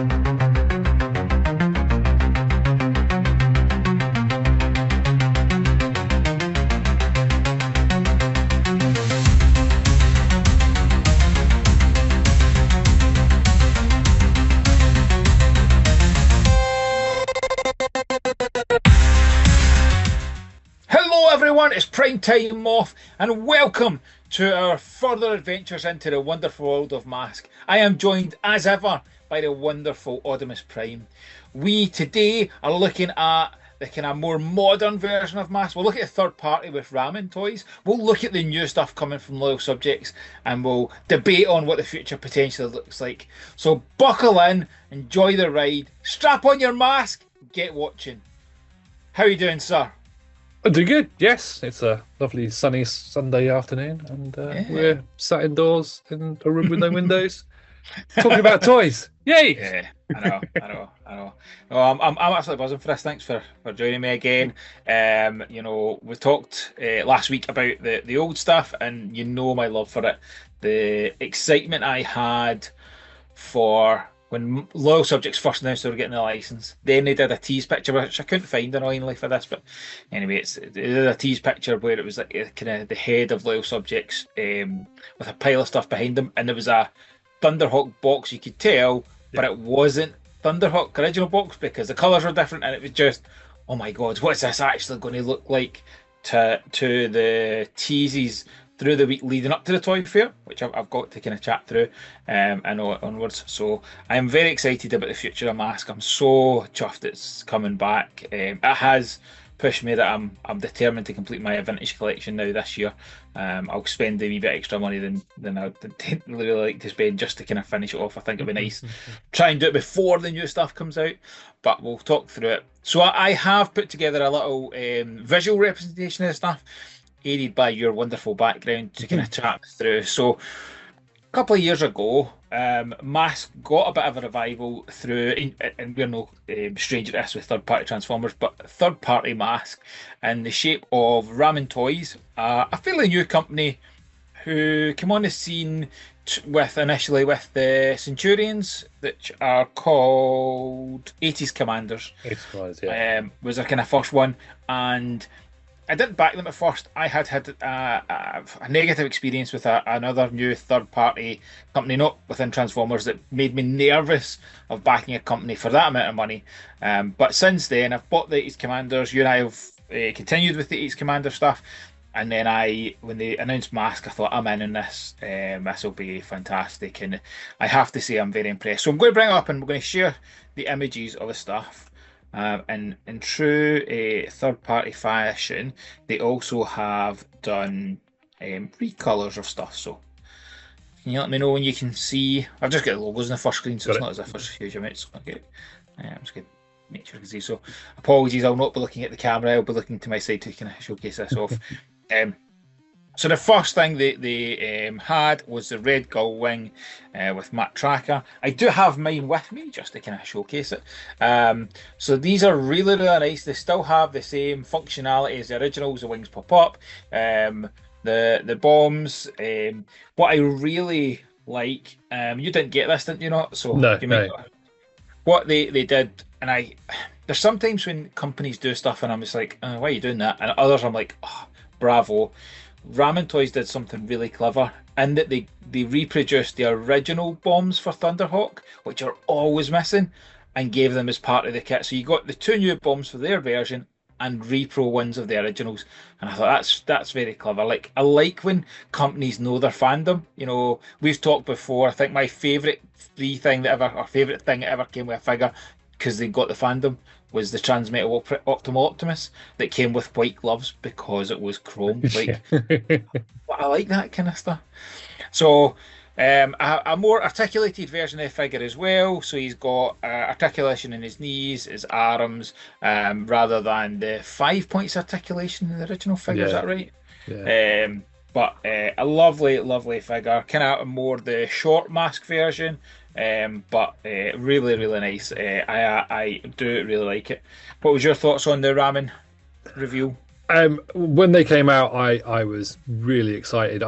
Hello everyone, it's Prime Time Moth, and welcome to our further adventures into the wonderful world of Mask. I am joined as ever by the wonderful Audimus Prime. We today are looking at the kind of more modern version of Mask. We'll look at the third party with Ramen toys. We'll look at the new stuff coming from Loyal Subjects, and we'll debate on what the future potentially looks like. So buckle in, enjoy the ride, strap on your mask, get watching. How are you doing, sir? I'm doing good. Yes, it's a lovely sunny Sunday afternoon, and we're sat indoors in a room with no windows, talking about toys. Yay! Yeah, I know. No, I'm absolutely buzzing for this. Thanks for joining me again. We talked last week about the old stuff, and you know my love for it. The excitement I had for when Loyal Subjects first announced they were getting the license. Then they did a tease picture, which I couldn't find annoyingly for this, but anyway, they did a tease picture where it was like kind of the head of Loyal Subjects with a pile of stuff behind them, and there was a Thunderhawk box, you could tell, but it wasn't Thunderhawk original box because the colours were different, and it was just, oh my god, what is this actually going to look like to the teases through the week leading up to the toy fair, which I've got to kind of chat through and onwards. So I'm very excited about the future of Mask. I'm so chuffed it's coming back. It has pushed me that I'm determined to complete my vintage collection now this year. I'll spend a wee bit extra money than I didn't really like to spend just to kind of finish it off. I think it'd be nice. Try and do it before the new stuff comes out, but we'll talk through it. So I have put together a little visual representation of the stuff, aided by your wonderful background to kind of chat through. So a couple of years ago, Mask got a bit of a revival through, and we're no stranger to this with third-party Transformers, but third-party Mask in the shape of Ramen Toys, a fairly new company who came on the scene initially with the Centurions, which are called 80s Commanders. 80s Commanders, yeah. Was their kind of first one, and I didn't back them at first. I had a negative experience with another new third-party company, not within Transformers, that made me nervous of backing a company for that amount of money. But since then, I've bought the 80s Commanders. You and I have continued with the 80s Commander stuff. And then when they announced Mask, I thought, I'm in on this. This will be fantastic. And I have to say, I'm very impressed. So I'm going to bring it up and we're going to share the images of the stuff. And in true third-party fashion, they also have done recolours of stuff. So can you let me know when you can see? I've just got the logos in the first screen, so it's not as if there's huge amounts. Okay, I'm just going to make sure you can see. So apologies, I'll not be looking at the camera. I'll be looking to my side to kind of showcase this off. So the first thing they had was the red gull wing with matte tracker. I do have mine with me just to kind of showcase it. So these are really, really nice. They still have the same functionality as the originals. The wings pop up. The bombs. What I really like, you didn't get this, didn't you not? So No. What they did, and there's sometimes when companies do stuff and I'm just like, why are you doing that? And others I'm like, oh, bravo. Ramen Toys did something really clever in that they reproduced the original bombs for Thunderhawk, which are always missing, and gave them as part of the kit. So you got the two new bombs for their version and repro ones of the originals. And I thought that's very clever. Like, I like when companies know their fandom. You know, we've talked before. I think my favourite thing that ever came with a figure, because they got the fandom, was the Transmetal Optimal Optimus that came with white gloves because it was chrome. Like, I like that kind of stuff. So a more articulated version of the figure as well. So he's got articulation in his knees, his arms, rather than the 5 points articulation in the original figure. Is that right? Yeah. But a lovely, lovely figure. Kind of more the short Mask version. But really, really nice. I do really like it. What was your thoughts on the Ramen reveal? When they came out, I was really excited.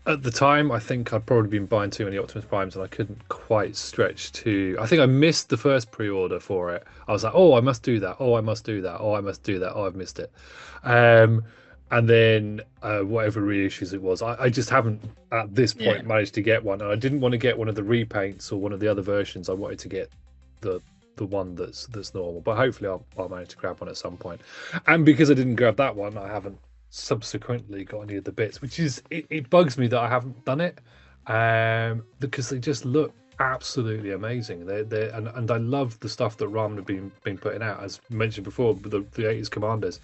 At the time, I think I'd probably been buying too many Optimus Primes, and I couldn't quite stretch to. I think I missed the first pre-order for it. I was like, "Oh, I must do that. Oh, I must do that. Oh, I must do that. Oh, I've missed it." Um, and then whatever reissues it was, I just haven't at this Yeah. point managed to get one. And I didn't want to get one of the repaints or one of the other versions. I wanted to get the the one that's normal. But hopefully, I'll manage to grab one at some point. And because I didn't grab that one, I haven't subsequently got any of the bits, which is it bugs me that I haven't done it, because they just look absolutely amazing. They and I love the stuff that Ramen have been putting out. As mentioned before, the 80s Commanders,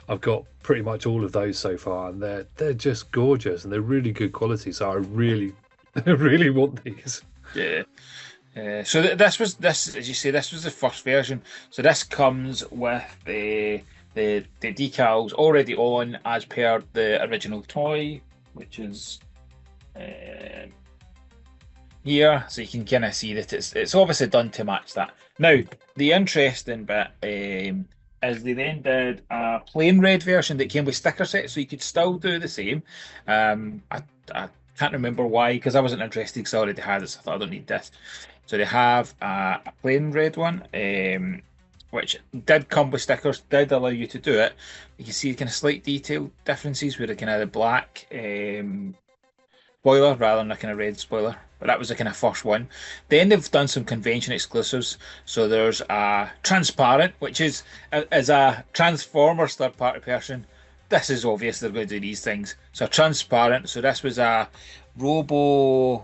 I've got pretty much all of those so far, and they're just gorgeous and they're really good quality. So I really I really want these. Yeah. So this, as you say, this was the first version. So this comes with the decals already on as per the original toy, which is here. So you can kind of see that it's obviously done to match that. Now, the interesting bit is they then did a plain red version that came with sticker sets, so you could still do the same. I can't remember why, because I wasn't interested because I already had it, so I thought I don't need this. So they have a plain red one, which did come with stickers, did allow you to do it. You can see kind of slight detail differences with the kind of the black spoiler rather than a kind of red spoiler. But that was the kind of first one. Then they've done some convention exclusives. So there's a transparent, which is as a Transformers third party person. This is obvious they're going to do these things. So transparent. So this was a Robo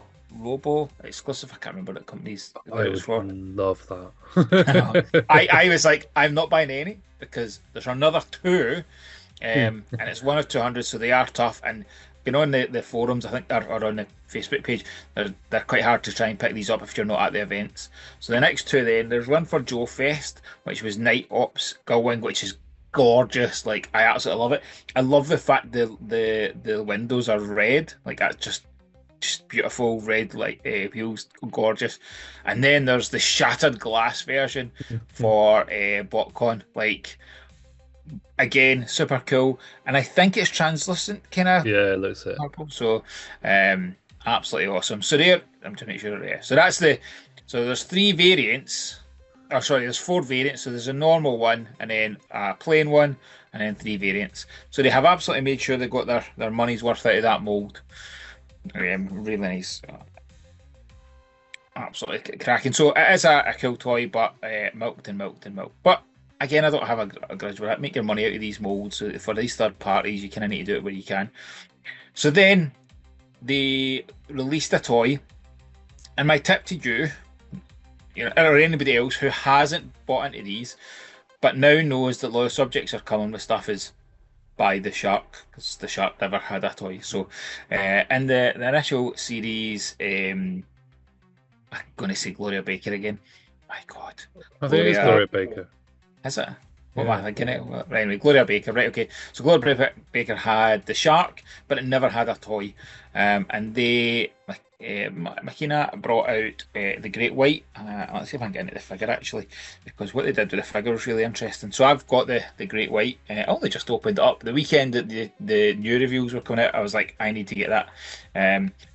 exclusive. I can't remember what company's what I it was would for. love I know. that. I was like, I'm not buying any because there's another two, and it's 1 of 200, so they are tough. And on the forums, I think or on the Facebook page, they're quite hard to try and pick these up if you're not at the events. So the next two, then there's one for Joe Fest, which was Night Ops Gullwing, which is gorgeous. Like I absolutely love it. I love the fact the windows are red. Like that's just beautiful red like wheels, gorgeous. And then there's the shattered glass version for BotCon, like again super cool. And I think it's translucent kind of Yeah, it looks it. purple. So absolutely awesome. So there, I'm to make sure, yeah. So there's three variants. Oh, sorry, there's four variants. So there's a normal one, and then a plain one, and then three variants. So they have absolutely made sure they got their money's worth out of that mold. Really nice. Absolutely cracking. So it is a cool toy, but milked and milked and milked. But again, I don't have a grudge with it. Make your money out of these molds. So for these third parties, you kind of need to do it where you can. So then they released a toy, and my tip to you, or anybody else who hasn't bought into these, but now knows that Loyal Subjects are coming with stuff, is buy the Shark, because the Shark never had a toy. So in the initial series, I'm going to say Gloria Baker again. My God. I think it's Gloria Baker. Is it? What am I thinking? Right, anyway, Gloria Baker, right, okay. So Gloria Baker had the Shark, but it never had a toy. And they, Makina brought out the Great White. Let's see if I can get into the figure, actually, because what they did with the figure was really interesting. So I've got the Great White. I only just opened it up. The weekend that the new reviews were coming out, I was like, I need to get that.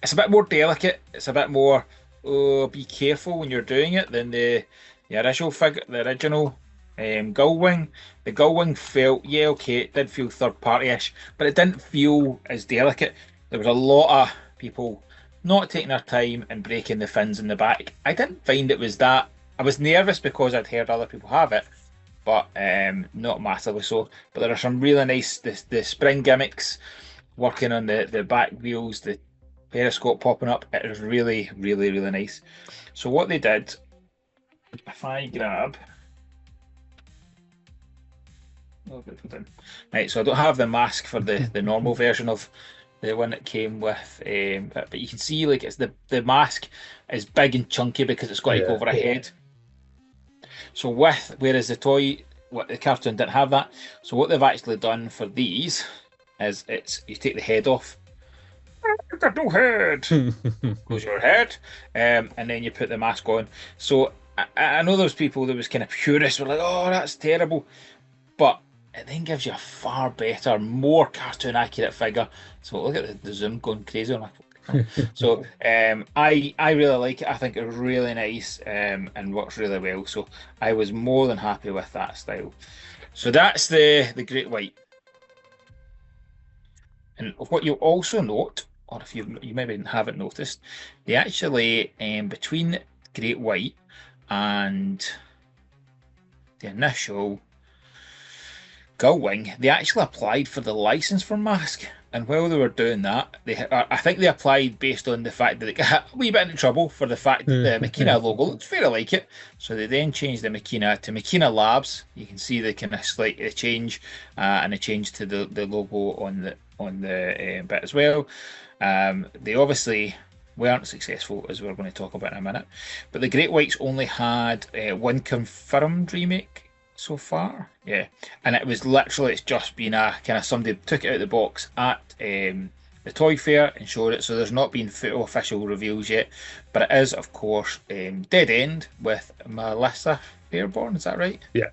It's a bit more delicate. It's a bit more, oh, be careful when you're doing it than the original figure, the original Gullwing. The Gullwing felt, yeah, okay, it did feel third party-ish, but it didn't feel as delicate. There was a lot of people not taking their time and breaking the fins in the back. I didn't find it was that. I was nervous because I'd heard other people have it, but not massively so. But there are some really nice the spring gimmicks working on the back wheels, the periscope popping up. It was really, really, really nice. So what they did, if I grab. Right, so I don't have the mask for the normal version of the one that came with, but you can see like it's the mask is big and chunky because it's got to go over a head. So whereas the toy, the cartoon didn't have that. So what they've actually done for these is you take the head off. There's no head. Goes your head, and then you put the mask on. So I know those people that was kind of purists were like, oh, that's terrible, but it then gives you a far better, more cartoon accurate figure. So look at the zoom going crazy. I'm like, So I really like it. I think it's really nice and works really well. So I was more than happy with that style. So that's the Great White. And what you'll also note, or if you maybe haven't noticed, they actually between Great White and the initial Gullwing, they actually applied for the license for Mask. And while they were doing that, I think they applied based on the fact that they got a wee bit into trouble for the fact that the Makina logo looks very like it. So they then changed the Makina to Makina Labs. You can see the kind of slight change and a change to the logo on the bit as well. They obviously weren't successful, as we're going to talk about in a minute. But the Great Whites only had one confirmed remake so far. Yeah, and it was literally it's just been a kind of somebody took it out of the box at the toy fair and showed it. So there's not been full official reveals yet, but it is of course Dead End with Melissa Fairborn. Is that right? Yeah.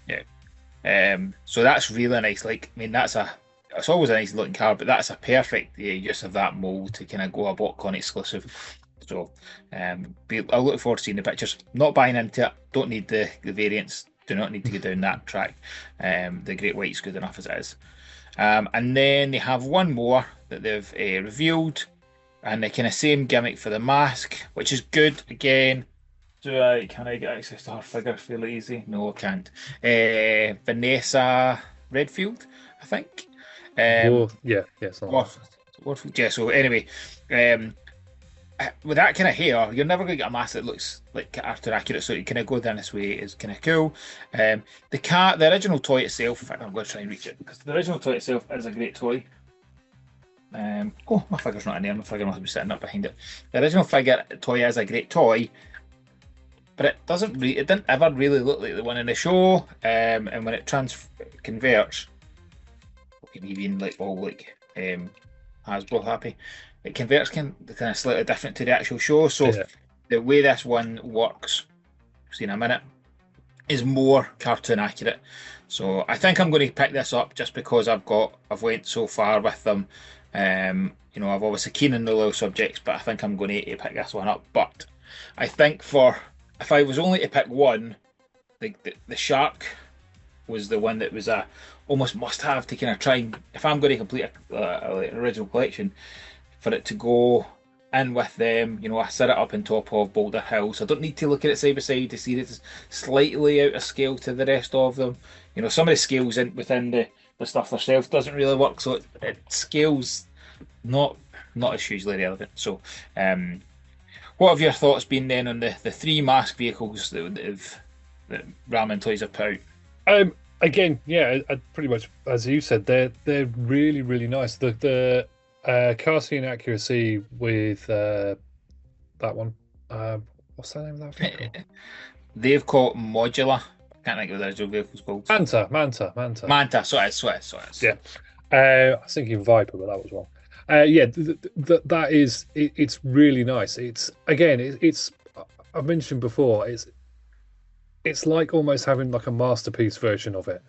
Yeah. So that's really nice. Like, I mean, it's always a nice looking card, but that's a perfect use of that mold to kind of go a BotCon exclusive. So, I'll look forward to seeing the pictures. Not buying into it. Don't need the variants. Do not need to go down that track. The Great White's good enough as it is. And then they have one more that they've revealed, and the kind of same gimmick for the mask, which is good. Again, can I get access to her figure fairly easy? No, I can't. Vanessa Redfield, I think. Yeah, yes. Yeah. So anyway, with that kind of hair, you're never going to get a mask that looks like cartoon accurate. So you kind of go down this way is kind of cool. The original toy itself. In fact, I'm going to try and reach it because the original toy itself is a great toy. My figure's not in there. My figure must be sitting up behind it. The original figure toy is a great toy, but it didn't ever really look like the one in the show. And when it converts, even like all like Hasbro happy, it converts kind of slightly different to the actual show. So the way this one works, see in a minute, is more cartoon accurate. So I think I'm going to pick this up just because I've went so far with them. I've obviously keen on the low subjects, but I think I'm going to pick this one up. But I think if I was only to pick one, the shark was the one that was a almost must have to kind of try and if I'm going to complete an original collection, for it to go in with them. I set it up on top of Boulder Hill, so I don't need to look at it side by side to see that it's slightly out of scale to the rest of them. Some of the scales within the stuff themselves doesn't really work, so it scales not as hugely relevant. So, what have your thoughts been then on the three mask vehicles that Ramen Toys have put out? Again, yeah, pretty much as you said, they're really really nice. The casting accuracy with that one. What's the name of that vehicle? They've called modular. I can't think of the original vehicle's called. Manta. So it's. Yeah. I was thinking Viper, but that was wrong. Yeah, that is it's really nice. It's again, it's I've mentioned before. It's like almost having like a masterpiece version of it,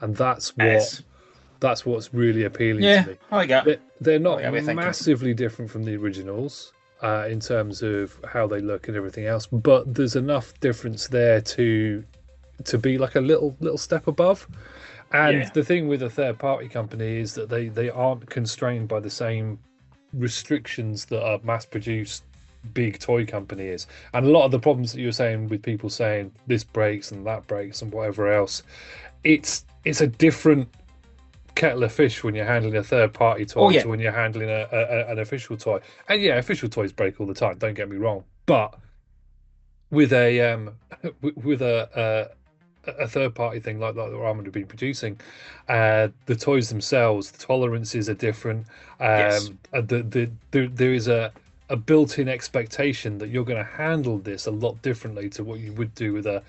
and that's what's really appealing to me. I get. They're not massively different from the originals in terms of how they look and everything else, but there's enough difference there to be like a little step above. And the thing with a third party company is that they aren't constrained by the same restrictions that a mass produced big toy company is. And a lot of the problems that you were saying with people saying this breaks and that breaks and whatever else, it's a different kettle of fish when you're handling a third party toy to when you're handling an official toy. And yeah, official toys break all the time, don't get me wrong. But with a with a third party thing like that Ramen have been producing, the toys themselves, the tolerances are different. There is a built-in expectation that you're going to handle this a lot differently to what you would do with a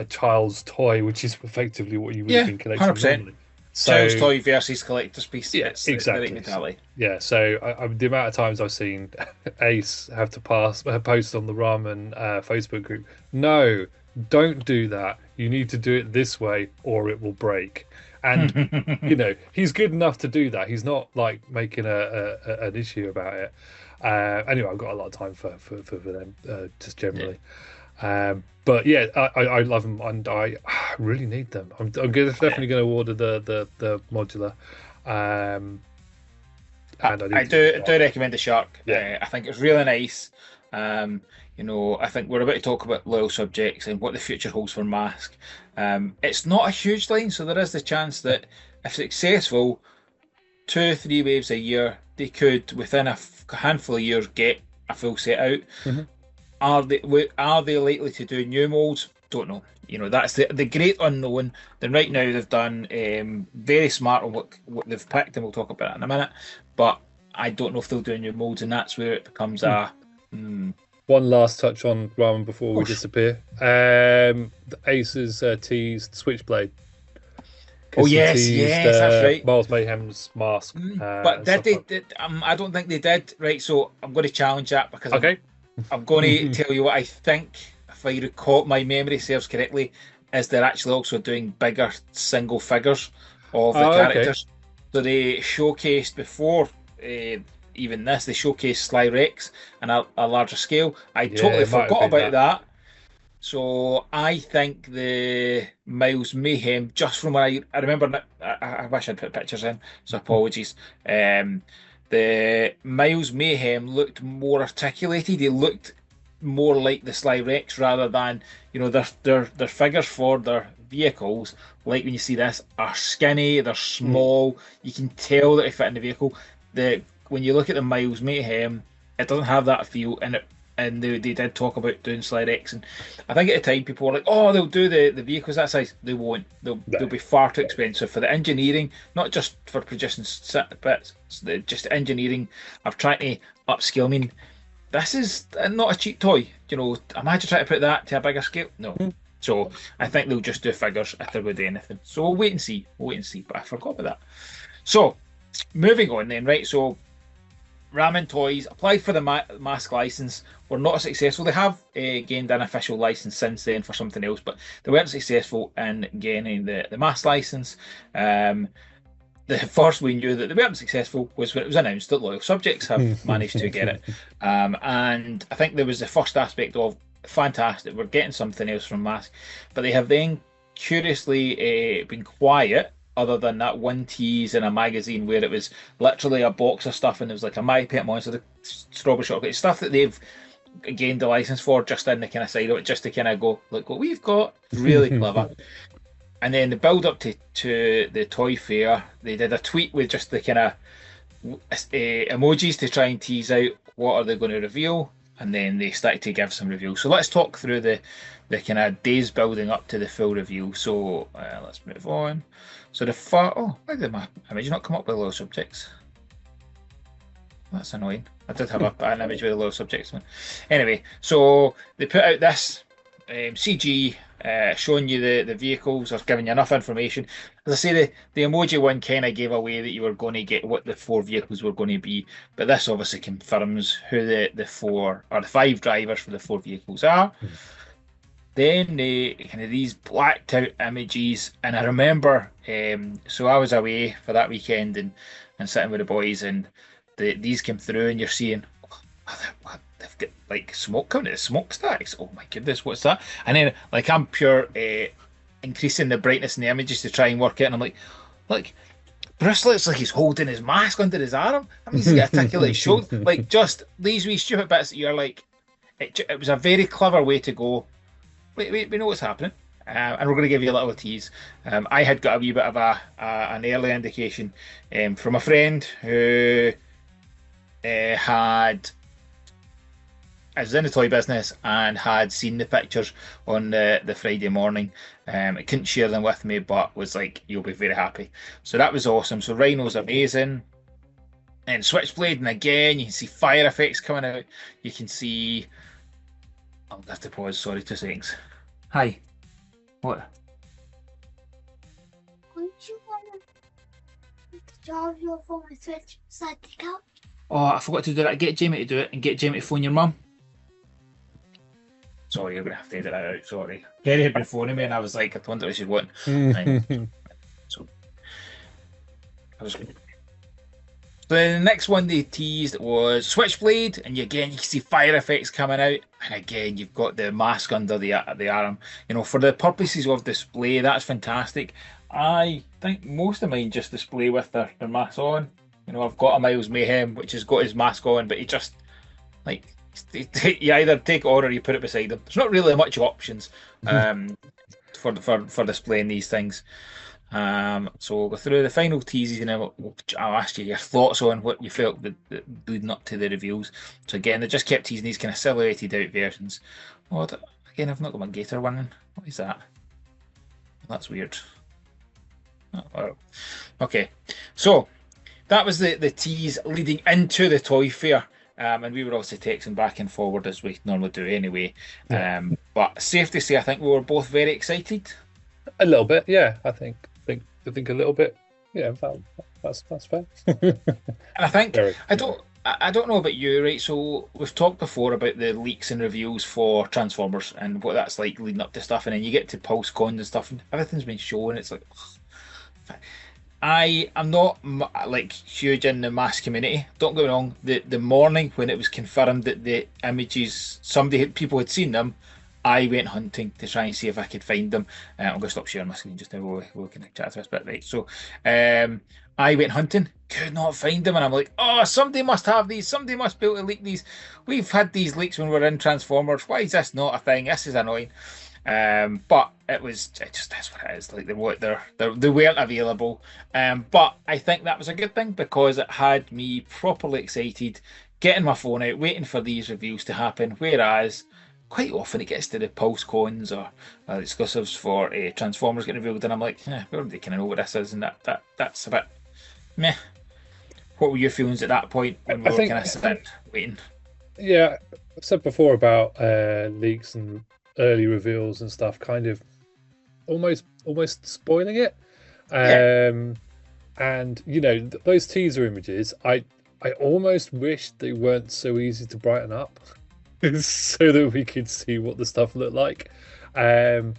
child's toy, which is effectively what you would have been collecting 100%. normally. So, child's toy versus collector's piece. Yeah, exactly. Yeah, so the amount of times I've seen Ace have to post on the Ramen Facebook group, no, don't do that. You need to do it this way or it will break. and he's good enough to do that. He's not like making an issue about it. Anyway, I've got a lot of time for them, just generally. But yeah, I love them, and I really need them. Definitely going to order the modular. And I do recommend the Shark. Yeah. I think it's really nice. I think we're about to talk about loyal subjects and what the future holds for Mask. It's not a huge line, so there is the chance that if successful, 2 or 3 waves a year, they could within a handful of years get a full set out. Mm-hmm. Are they likely to do new molds? Don't know. That's the great unknown. Then right now they've done very smart on what they've picked, and we'll talk about it in a minute. But I don't know if they'll do new molds, and that's where it becomes One last touch on Ramen before we disappear. The Aces teased Switchblade. Oh yes, that's right. Miles Mayhem's mask. But did they? I don't think they did. Right, so I'm going to challenge that because I'm going to tell you what I think. If I recall, my memory serves correctly, is they're actually also doing bigger single figures of the characters. So they showcased before even this. They showcased Sly Rex on a larger scale. I totally forgot about that. So I think the Miles Mayhem, just from what I remember, I wish I'd put pictures in, so apologies. The Miles Mayhem looked more articulated. He looked more like the Sly Rex rather than, their figures for their vehicles, like when you see this, are skinny, they're small. You can tell that they fit in the vehicle. When you look at the Miles Mayhem, it doesn't have that feel, and they did talk about doing Sly Rex, and I think at the time people were like, "Oh, they'll do the vehicles that size." They won't. They'll be far too expensive for the engineering, not just for producing bits, just the engineering of trying to upscale. I mean, this is not a cheap toy. Imagine trying to put that to a bigger scale. No. So I think they'll just do figures if they're going to do anything. So we'll wait and see. But I forgot about that. So moving on then, right? So Ramen Toys applied for the mask license, were not successful. They have gained an official license since then for something else, but they weren't successful in gaining the mask license. The first we knew that they weren't successful was when it was announced that Loyal Subjects have managed to get it. And I think there was the first aspect of fantastic, we're getting something else from Mask, but they have then curiously been quiet, other than that one tease in a magazine where it was literally a box of stuff and it was like a My Pet Monster, the strawberry chocolate stuff that they've gained the license for, just in the kind of side of it, just to kind of go, look what we've got. Really clever. And then the build up to the toy fair, they did a tweet with just the kind of emojis to try and tease out what are they going to reveal, and then they started to give some reveals. So let's talk through the kind of days building up to the full reveal. So let's move on. So why did my image not come up with low subjects? That's annoying. I did have an image with a low subjects. Anyway, so they put out this CG showing you the vehicles, or giving you enough information. As I say, the emoji one kind of gave away that you were going to get what the 4 vehicles were going to be, but this obviously confirms who the 4 or the 5 drivers for the 4 vehicles are. Then kind of these blacked out images, and I remember, so I was away for that weekend and sitting with the boys, and these came through, and you're seeing, they've got like smoke coming out of the smokestacks. Oh my goodness, what's that? And then like I'm pure increasing the brightness in the images to try and work it, and I'm like, look, Bruce looks like he's holding his mask under his arm. That means he's got a articulated shoulder. Like, just these wee stupid bits that you're like, it was a very clever way to go. We know what's happening, and we're going to give you a little tease. I had got a wee bit of an early indication from a friend who was in the toy business and had seen the pictures on the Friday morning. It couldn't share them with me, but was like, you'll be very happy. So that was awesome. So Rhino's amazing. And Switchblade, and again, you can see fire effects coming out. You can see... I'll have to pause, sorry, 2 seconds. Hi. What? Wouldn't you want to charge your phone and switch beside the couch? Oh, I forgot to do that. Get Jamie to do it, and get Jamie to phone your mum. Sorry, you're going to have to edit that out, sorry. Kerry had been phoning me, and I was like, I wonder if she'd want. So, So the next one they teased was Switchblade, and again you can see fire effects coming out, and again you've got the mask under the arm. You know, for the purposes of display, that's fantastic. I think most of mine just display with their masks on. You know, I've got a Miles Mayhem which has got his mask on, but he just like you either take it on or you put it beside him. There's not really much options for displaying these things. So we'll go through the final teases and then I'll ask you your thoughts on what you felt that leading up to the reveals. So again, they just kept teasing these kind of silhouetted out versions. Oh, again, I've not got my Gator one. What is that? That's weird. Oh, okay, so that was the tease leading into the toy fair. And we were obviously texting back and forward as we normally do anyway. Yeah. But safe to say, I think we were both very excited. A little bit, yeah. I think a little bit. Yeah, that's fair. And I think Very. I don't know about you, right? So we've talked before about the leaks and reviews for Transformers and what that's like leading up to stuff, and then you get to Pulse Cons and stuff, and everything's been shown. It's like I am not like huge in the mass community. Don't get me wrong. The morning when it was confirmed that the images people had seen them, I went hunting to try and see if I could find them. I'm going to stop sharing my screen just now. We can chat to this bit, right? So, I went hunting, could not find them, and I'm like, oh, somebody must have these. Somebody must be able to leak these. We've had these leaks when we were in Transformers. Why is this not a thing? This is annoying. But it just that's what it is. Like they weren't available. But I think that was a good thing because it had me properly excited, getting my phone out, waiting for these reviews to happen. Whereas quite often it gets to the Pulse Cons or exclusives for Transformers getting revealed, and I'm like, we already kind of know what this is, and that's a bit meh. What were your feelings at that point when we were kind of sitting waiting? Yeah, I've said before about leaks and early reveals and stuff, kind of almost spoiling it. Yeah. And those teaser images, I almost wish they weren't so easy to brighten up, so that we could see what the stuff looked like. And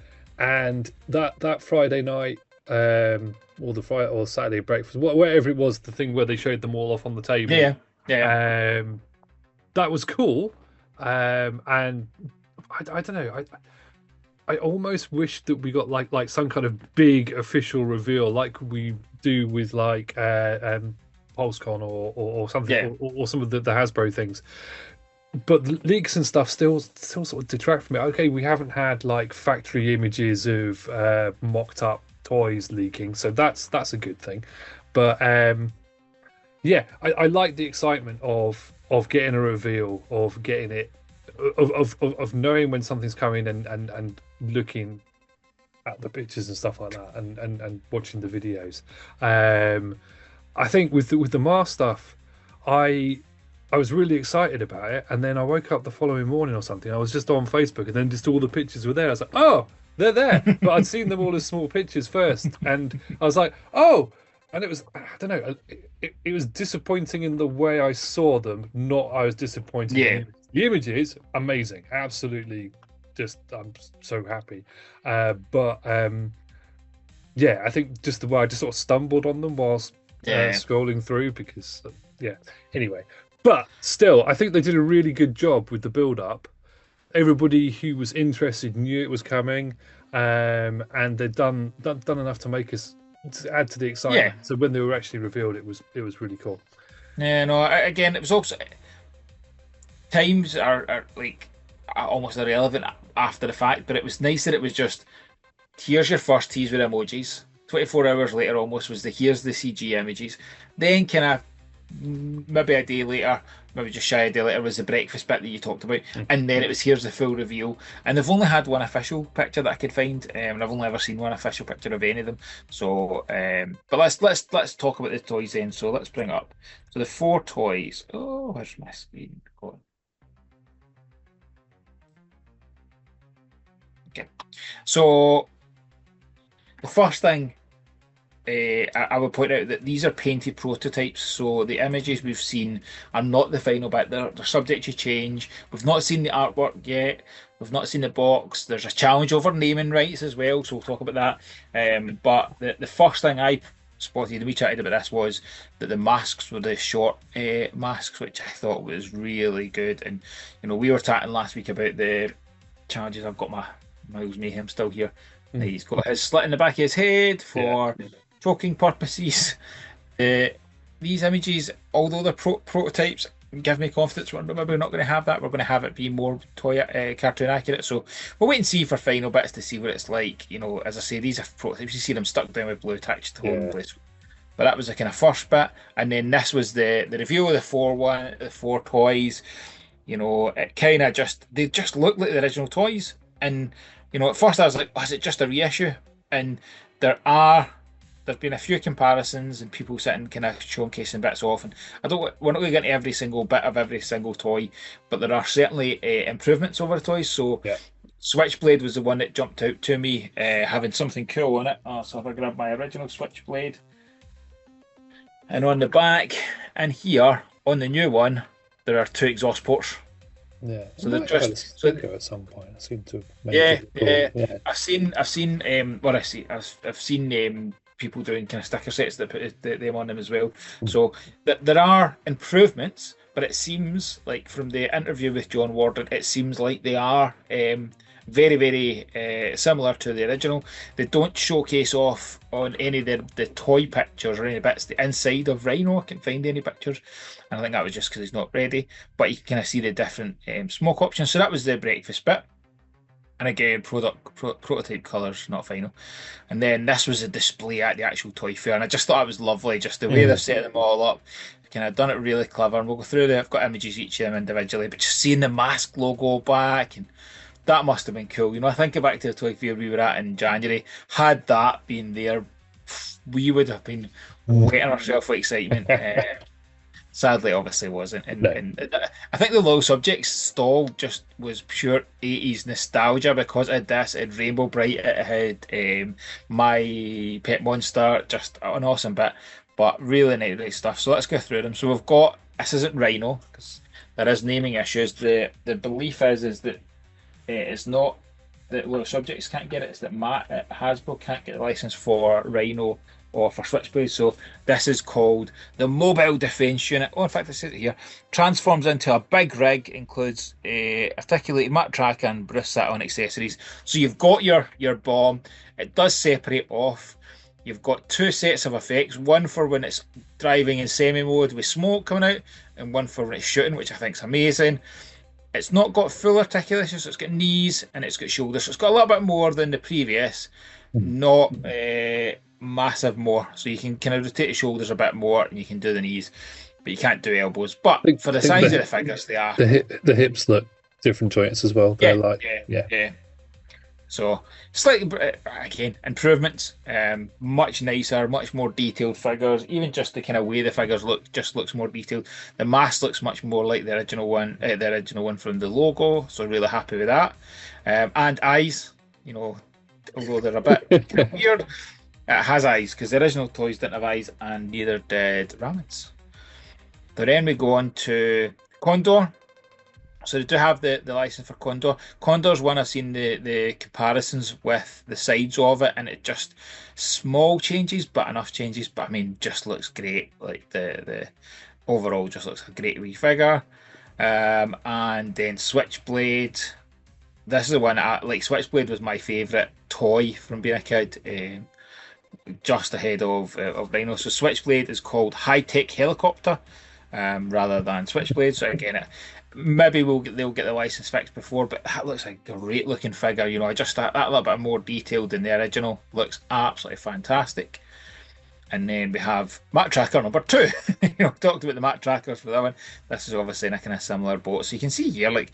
that Friday night, or the Friday or Saturday breakfast, whatever it was, the thing where they showed them all off on the table. Yeah. That was cool. And I don't know. I almost wish that we got like some kind of big official reveal, like we do with like PulseCon or something, or some of the Hasbro things. But the leaks and stuff still sort of detract from it. Okay, we haven't had like factory images of mocked up toys leaking, so that's a good thing. But yeah, I like the excitement of getting a reveal, of getting it, of knowing when something's coming and looking at the pictures and stuff like that, and watching the videos. I think with the Mars stuff, I was really excited about it, and then I woke up the following morning or something. I was just on Facebook, and then just all the pictures were there. I was like, oh, they're there. But I'd seen them all as small pictures first, and I was like, oh. And it was, I don't know, it was disappointing in the way I saw them, not I was disappointed. Yeah. The images, amazing. Absolutely, I'm so happy. But yeah, I think just the way I just sort of stumbled on them whilst scrolling through because, yeah. Anyway. But still, I think they did a really good job with the build-up. Everybody who was interested knew it was coming, and they'd done enough to make us to add to the excitement. Yeah. So when they were actually revealed, it was really cool. Yeah, no. Again, it was also times are like almost irrelevant after the fact, but it was nice that it was just here's your first tease with emojis. 24 hours later, almost was here's the CG images. Then kind of maybe a day later, maybe just shy a day later, was the breakfast bit that you talked about, and then it was here's the full reveal. And they've only had one official picture that I could find, and I've only ever seen one official picture of any of them. So, but let's talk about the toys then. So let's bring it up. So the 4 toys. Oh, where's my screen going? Okay, so the first thing. I would point out that these are painted prototypes, so the images we've seen are not the final bit. They're subject to change. We've not seen the artwork yet. We've not seen the box. There's a challenge over naming rights as well, so we'll talk about that. But the first thing I spotted, and we chatted about this, was that the masks were the short masks, which I thought was really good. And we were chatting last week about the charges. I've got my Miles Mayhem still here. He's got his slit in the back of his head for choking purposes. These images, although they're prototypes, give me confidence we're maybe not going to have that. We're going to have it be more cartoon accurate. So we'll wait and see for final bits to see what it's like. As I say, these are prototypes. You see them stuck down with blue attached to the whole place. But that was the kind of first bit, and then this was the reveal of the four toys. It kind of they just look like the original toys, and at first I was like, is it just a reissue? And there's been a few comparisons and people sitting kind of showcasing bits off, and we're not going to get into every single bit of every single toy, but there are certainly improvements over the toys. So Switchblade was the one that jumped out to me, having something cool on it. So if I grab my original Switchblade, and on the back and here on the new one, there are 2 exhaust ports. Yeah, so they're just at some point. I seem to make yeah. I've seen I've seen people doing kind of sticker sets that put them on them as well. So there are improvements, but it seems like from the interview with John Warden, it seems like they are very, very similar to the original. They don't showcase off on any of the toy pictures or any bits the inside of Rhino. I can't find any pictures, and I think that was just because he's not ready. But you can kind of see the different smoke options. So that was the breakfast bit. And again, prototype colours, not final. And then this was a display at the actual toy fair, and I just thought it was lovely, just the way they've set them all up. Kind of done it really clever, and we'll go through there. I've got images each of them individually, but just seeing the mask logo back, and that must have been cool. I think back to the toy fair we were at in January. Had that been there, we would have been wetting ourselves with excitement. Sadly, obviously wasn't. And I think the low subjects stall just was pure 80s nostalgia because it had Rainbow Bright, it had My Pet Monster, just an awesome bit, but really nice stuff. So let's go through them. So we've got, this isn't Rhino, because there is naming issues. The belief is that it's not that low subjects can't get it, it's that Hasbro can't get the license for Rhino or for Switchblade. So this is called the Mobile Defense Unit. Oh, in fact, I said it here. Transforms into a big rig, includes articulated mat track and Bruce Sat-on accessories. So you've got your bomb. It does separate off. You've got 2 sets of effects, one for when it's driving in semi-mode with smoke coming out, and one for when it's shooting, which I think is amazing. It's not got full articulation, so it's got knees and it's got shoulders. So it's got a little bit more than the previous, not massive more. So you can kind of rotate the shoulders a bit more and you can do the knees, but you can't do elbows. But for the size of the figures, they are. The hips look different joints as well. They're yeah. So slightly, again, improvements, much nicer, much more detailed figures. Even just the kind of way the figures look, just looks more detailed. The mask looks much more like the original one from the logo. So really happy with that. And eyes, although they're a bit kind of weird, it has eyes because the original toys didn't have eyes, and neither did Ramen's. But then we go on to Condor. So they do have the license for Condor. Condor's one I've seen the comparisons with the sides of it, and it just small changes, but enough changes. But I mean, just looks great. Like the overall, just looks a great wee figure. And then Switchblade. This is the one Switchblade was my favourite toy from being a kid. Just ahead of Rhino. So Switchblade is called High Tech Helicopter, rather than Switchblade. So again, maybe they'll get the license fixed before, but that looks like a great looking figure. I just that little bit more detailed than the original. Looks absolutely fantastic. And then we have Mat Tracker number 2. Talked about the Mat Trackers for that one. This is obviously in a kind of similar boat. So you can see here, like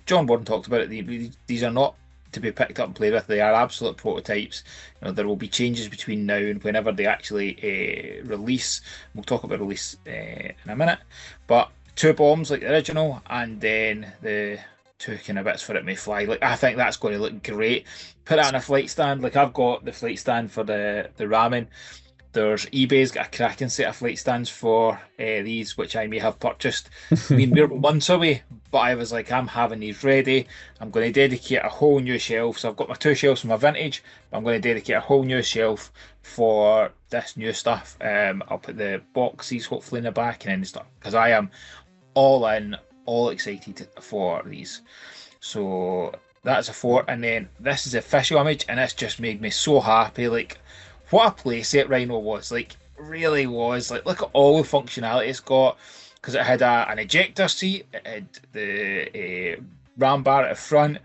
John Warden talked about it, these are not to be picked up and played with. They are absolute prototypes. There will be changes between now and whenever they actually release. We'll talk about release in a minute. But 2 bombs like the original, and then the 2 kind of bits for it may fly. Like, I think that's going to look great. Put that on a flight stand. Like, I've got the flight stand for the Ramen. There's eBay's got a cracking set of flight stands for these, which I may have purchased. I mean, we're months away, but I was like, I'm having these ready. I'm going to dedicate a whole new shelf. So I've got my two shelves for my vintage, but I'm going to dedicate a whole new shelf for this new stuff. I'll put the boxes hopefully in the back and then stuff because I am all in, all excited for these. So that's a 4, and then this is the official image, and it's just made me so happy. Like, what a playset Rhino was. Like, really was. Like, look at all the functionality it's got. Because it had an ejector seat, it had the ram bar at the front,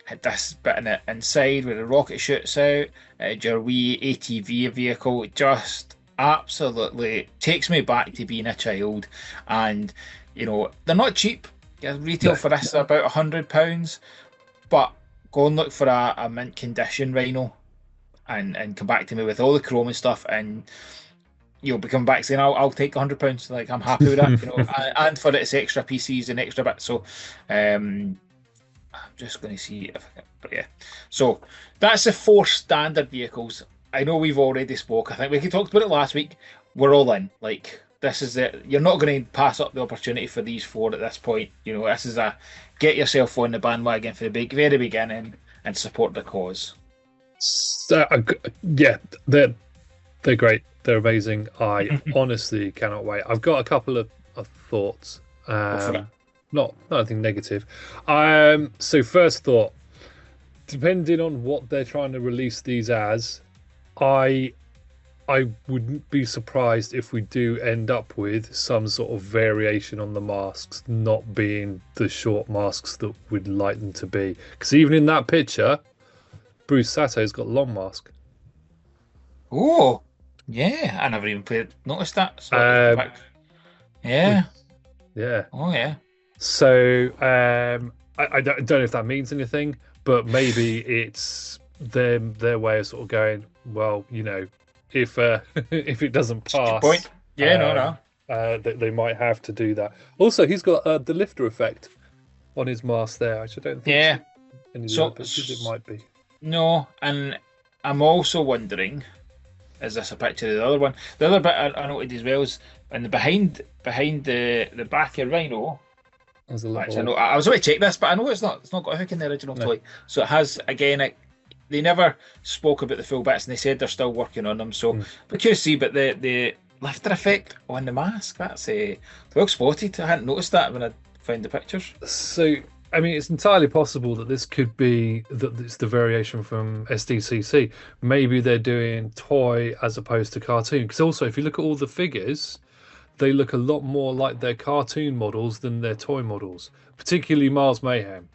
had this bit in it inside where the rocket shoots out, it had your wee ATV vehicle. It just absolutely takes me back to being a child. And, you know, they're not cheap. Retail for this is about £100. But go and look for a mint condition Rhino and come back to me with all the chrome and stuff, and you'll be coming back saying, I'll take £100. Like, I'm happy with that, you know, and for its extra PCs and extra bits. So I'm just going to see if I can, but yeah. So that's the 4 standard vehicles. I know we've already spoke. I think we talked about it last week. We're all in. Like, this is it. You're not going to pass up the opportunity for these 4 at this point. You know, this is a get yourself on the bandwagon for the very beginning and support the cause. So, yeah, they're great. They're amazing. I honestly cannot wait. I've got a couple of thoughts. Not anything negative. So first thought, depending on what they're trying to release these as, I wouldn't be surprised if we do end up with some sort of variation on the masks, not being the short masks that we'd like them to be. Because even in that picture, Bruce Sato's got a long mask. Oh, yeah. I never even noticed that. So yeah. Yeah. Oh, yeah. So I don't know if that means anything, but maybe it's their way of sort of going, well, you know, if it doesn't pass, point. Yeah, they might have to do that. Also, he's got the lifter effect on his mask there, which I don't think. Yeah. Any So other pictures it might be. No, and I'm also wondering, is this a picture of the other one? The other bit I noted as well is in the behind the back of Rhino. There's a little... Actually, I was about to check this, but I know it's not got a hook in the original toy. So it has, again, they never spoke about the full bits, and they said they're still working on them. So we could see, but the lifter effect on the mask, that's well spotted. I hadn't noticed that when I found the pictures. So, I mean, it's entirely possible that this could be that it's the variation from SDCC. Maybe they're doing toy as opposed to cartoon. Because also, if you look at all the figures, they look a lot more like their cartoon models than their toy models. Particularly Miles Mayhem.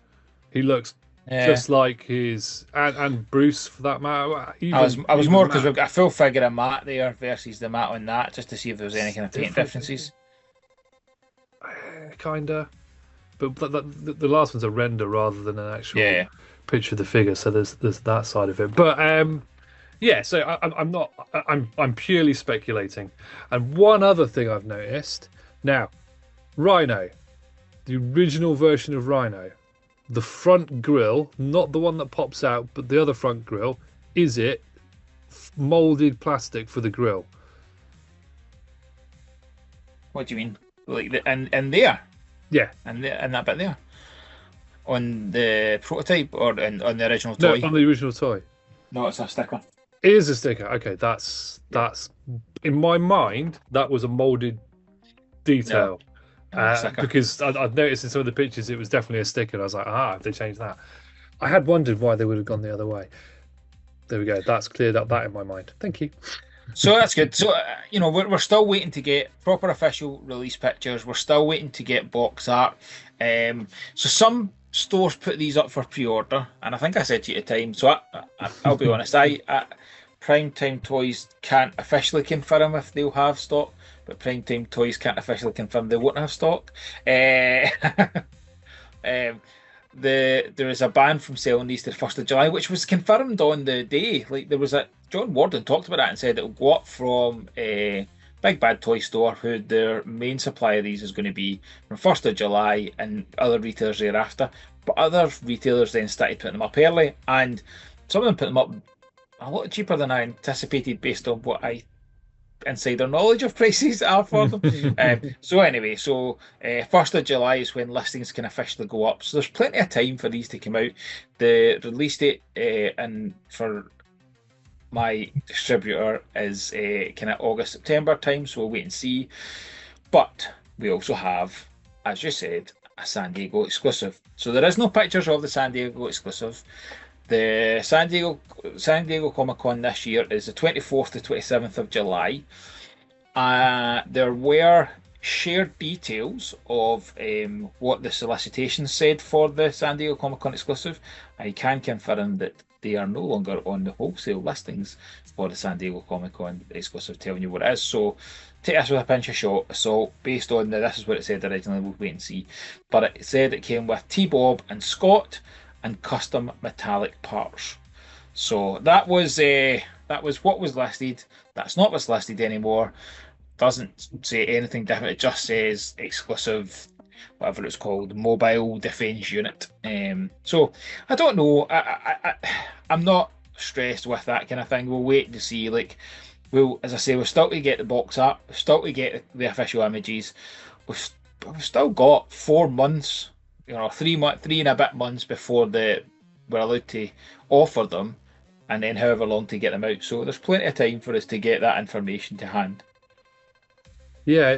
He looks just like his and Bruce for that matter. I was more because we've got a full figure of Matt there versus the Matt on that, just to see if there was any kind of paint differences. Kinda. But the last one's a render rather than an actual picture of the figure, so there's that side of it. But yeah, so I'm purely speculating. And one other thing I've noticed now, Rhino, the original version of Rhino, the front grille, not the one that pops out, but the other front grille, is it molded plastic for the grille? What do you mean? Like and there? Yeah, and that bit there on the prototype or on the original toy? No, on the original toy. No, it's a sticker. It is a sticker. Okay, that's in my mind that was a molded detail. Because I've noticed in some of the pictures it was definitely a sticker. And I was like, if they changed that. I had wondered why they would have gone the other way. There we go. That's cleared up that in my mind. Thank you. So that's good. So, you know, we're still waiting to get proper official release pictures. We're still waiting to get box art. So some stores put these up for pre-order, and I think I said to you at the time, so I'll be honest, Primetime Toys can't officially confirm if they'll have stock, but Primetime Toys can't officially confirm they won't have stock. There is a ban from selling these to the 1st of July, which was confirmed on the day. Like, there was John Warden talked about that and said it'll go up from Big Bad Toy Store, who their main supply of these is going to be from 1st of July and other retailers thereafter. But other retailers then started putting them up early, and some of them put them up a lot cheaper than I anticipated based on what I insider knowledge of prices are for them. So anyway, 1st of July is when listings can officially go up. So there's plenty of time for these to come out. The release date and for my distributor is kind of August, September time, so we'll wait and see. But we also have, as you said, a San Diego exclusive. So there is no pictures of the San Diego exclusive. The San Diego Comic Con this year is the 24th to 27th of July. There were shared details of what the solicitation said for the San Diego Comic Con exclusive. I can confirm that they are no longer on the wholesale listings for the San Diego Comic Con exclusive, telling you what it is. So take this with a pinch of salt. Based on this is what it said originally. We'll wait and see. But it said it came with T-Bob and Scott and custom metallic parts. So that was what was listed. That's not what's listed anymore. Doesn't say anything different. It just says exclusive, whatever it's called, mobile defense unit. So I don't know. I'm not stressed with that kind of thing. We'll wait to see. Like, as I say, we're still to get the box up. We're still to get the official images. We've still got 4 months, 3 and a bit months before we're allowed to offer them, and then however long to get them out. So there's plenty of time for us to get that information to hand. Yeah,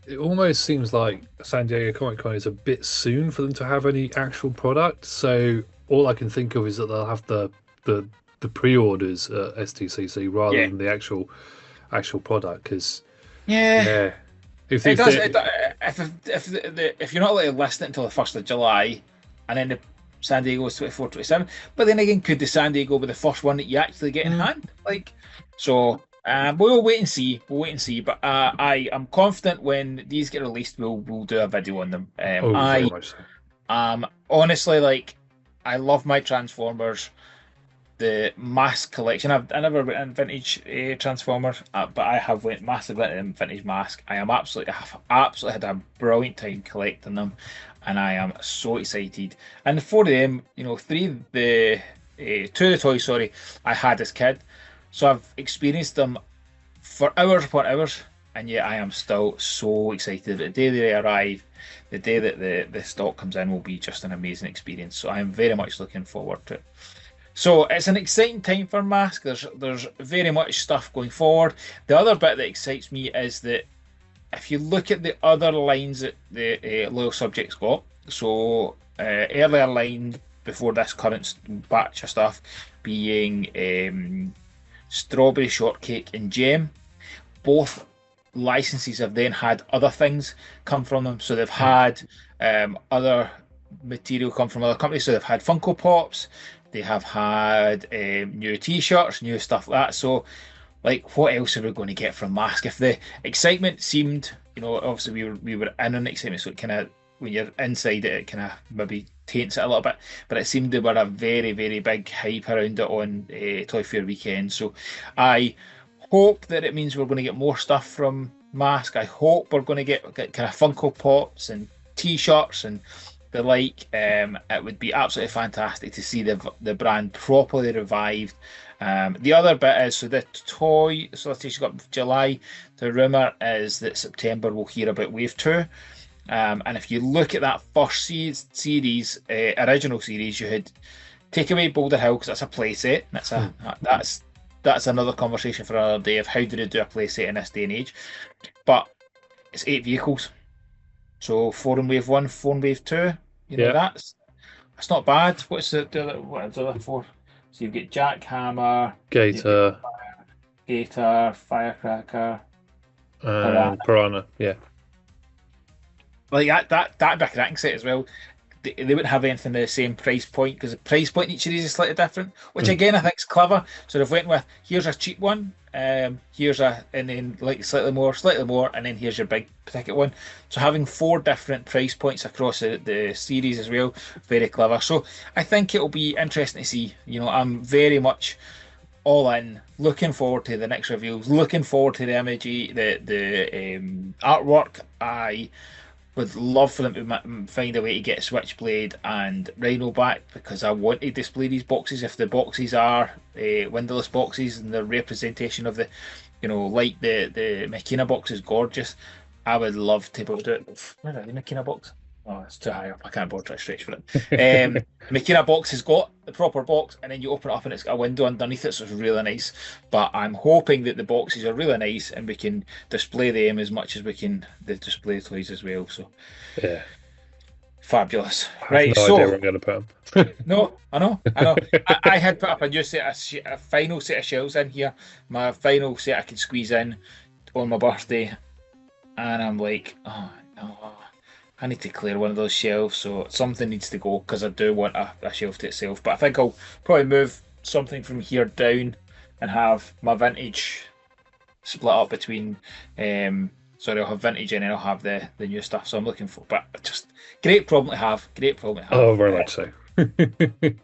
it almost seems like San Diego Comic Con is a bit soon for them to have any actual product. So all I can think of is that they'll have the pre-orders at STCC rather than the actual product. Because if you're not allowed to list it until the 1st of July, and then the San Diego is 24, 27, but then again, could the San Diego be the first one that you actually get in hand? We'll wait and see. But I am confident when these get released, we'll do a video on them. very much so. Honestly, I love my Transformers. The mask collection. I never went in vintage Transformers, but I have went massively into vintage mask. I have absolutely had a brilliant time collecting them, and I am so excited. And 4 of them, 2 of the toys, sorry, I had as a kid. So I've experienced them for hours upon hours, and yet I am still so excited. The day they arrive, the day that the stock comes in will be just an amazing experience. So I am very much looking forward to it. So it's an exciting time for Mask. There's very much stuff going forward. The other bit that excites me is that if you look at the other lines that the Loyal Subjects got, so earlier line before this current batch of stuff being Strawberry Shortcake and Gem, both licenses have then had other things come from them. So they've had other material come from other companies. So they've had Funko Pops, they have had new T-shirts, new stuff like that. So, what else are we going to get from Mask? If the excitement seemed, obviously we were in an excitement, so it kind of, when you're inside it, it kind of maybe taints it a little bit. But it seemed there were a very, very big hype around it on Toy Fair weekend. So I hope that it means we're going to get more stuff from Mask. I hope we're going to get kind of Funko Pops and T-shirts and the like. It would be absolutely fantastic to see the brand properly revived. The other bit is, so the toy solicitation got July. The rumour is that September we'll hear about Wave 2. And if you look at that first series, original series, you had take away Boulder Hill because that's a playset. That's another conversation for another day of how do they do a playset in this day and age. But it's 8 vehicles, so 4 in Wave 1, 4 in Wave 2. That's not bad. What are the other 4? So you've got Jackhammer, Gator, Firecracker, Piranha. Yeah. That can set as well. They wouldn't have anything at the same price point because the price point in each of these is slightly different, which again I think is clever. So they've went with, here's a cheap one, and then slightly more, and then here's your big ticket one. So having 4 different price points across the series as well, very clever. So I think it'll be interesting to see. I'm very much all in, looking forward to the next reviews, looking forward to the imagery, the artwork. I would love for them to find a way to get Switchblade and Rhino back, because I want to display these boxes. If the boxes are windowless boxes and the representation of the like the Makina box is gorgeous. I would love to be able to do it. Where are the Makina box? Oh, it's too high up. I can't board try to stretch for it. The Makina box has got the proper box, and then you open it up and it's got a window underneath it, so it's really nice. But I'm hoping that the boxes are really nice and we can display them as much as we can the display toys as well. So Yeah. fabulous. I have Right, no idea so where I'm going to put them. no, I know. I had put up a new a final set of shelves in here. My final set I could squeeze in on my birthday, and I'm like, oh no, I need to clear one of those shelves. So something needs to go because I do want a shelf to itself. But I think I'll probably move something from here down and have my vintage split up between. Sorry, I'll have vintage and then I'll have the new stuff. So I'm looking for, but just great problem to have. Great problem to have. Oh, very much so.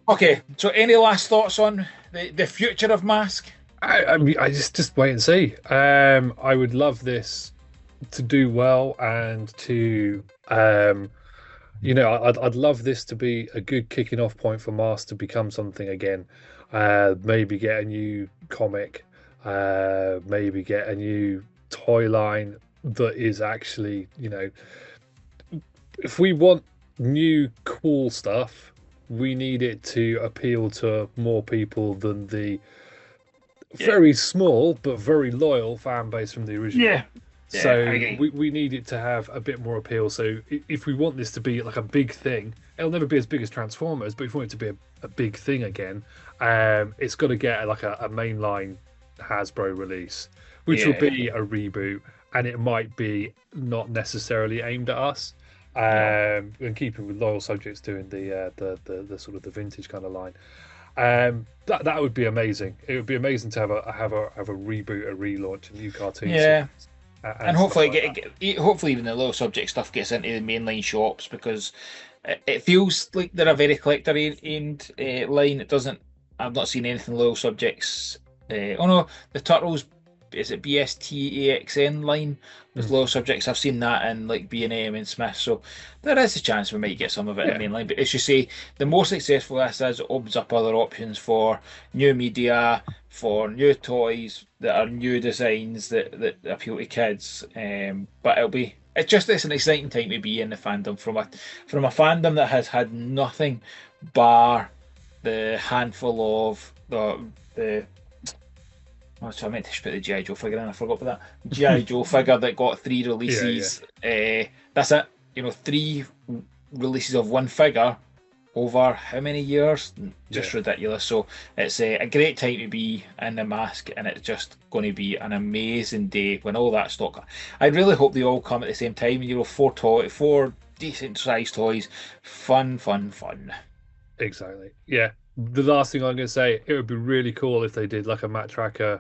Okay, so any last thoughts on the future of Mask? I mean, I just wait and see. I would love this to do well and to, I'd love this to be a good kicking off point for Mask to become something again. Maybe get a new comic, maybe get a new toy line that is actually, if we want new cool stuff, we need it to appeal to more people than the very small but very loyal fan base from the original. Yeah. So I agree. we need it to have a bit more appeal. So if we want this to be like a big thing, it'll never be as big as Transformers, but if we want it to be a big thing again, it's got to get like a mainline Hasbro release, which will be a reboot, and it might be not necessarily aimed at us. And keeping with loyal subjects doing the sort of the vintage kind of line. That would be amazing. It would be amazing to have a reboot, a relaunch, a new cartoon. Yeah. And hopefully hopefully even the low subject stuff gets into the mainline shops, because it feels like they're a very collector aimed line. It doesn't. I've not seen anything low subjects. Oh no, the Turtles. Is it BSTAXN line with low subjects? I've seen that in like B&M and Smith, so there is a chance we might get some of it in the mainline. But as you say, the more successful this is, it opens up other options for new media, for new toys that are new designs that appeal to kids. But it's an exciting time to be in the fandom from a fandom that has had nothing bar the handful of the oh, so I meant to put the G.I. Joe figure in. I forgot about that. G.I. Joe figure that got 3 releases. That's it. 3 releases of one figure over how many years? Just ridiculous. So it's a great time to be in the Mask, and it's just going to be an amazing day when all that stock. I really hope they all come at the same time. 4 decent sized toys. Fun. Exactly. Yeah. The last thing I'm going to say, it would be really cool if they did like a Matt Tracker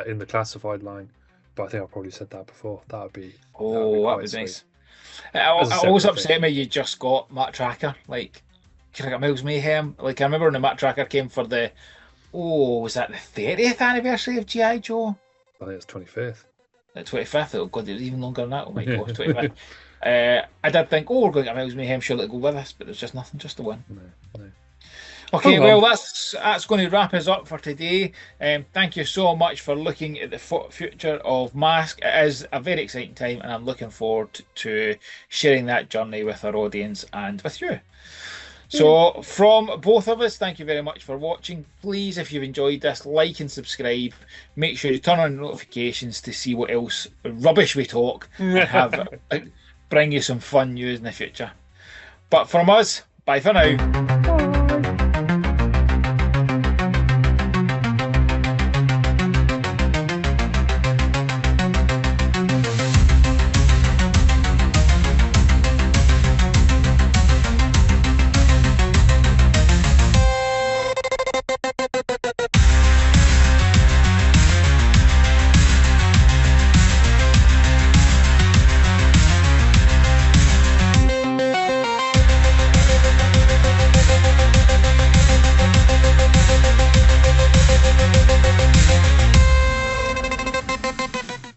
in the classified line, but I think I probably said that before. That would be nice. It always upset me you just got Matt Tracker. Like, could I get Miles Mayhem? Like, I remember when the Matt Tracker came for was that the 30th anniversary of G.I. Joe? I think it's 25th. The 25th? Oh god, it was even longer than that. Oh my gosh, 25th. I did think, we're going to get Miles Mayhem, sure, it'll go with us, but there's just nothing, just the one. No. Okay, well, that's going to wrap us up for today. Thank you so much for looking at the future of Mask. It is a very exciting time, and I'm looking forward to sharing that journey with our audience and with you. So, from both of us, thank you very much for watching. Please, if you've enjoyed this, like and subscribe. Make sure you turn on notifications to see what else rubbish we talk and bring you some fun news in the future. But from us, bye for now.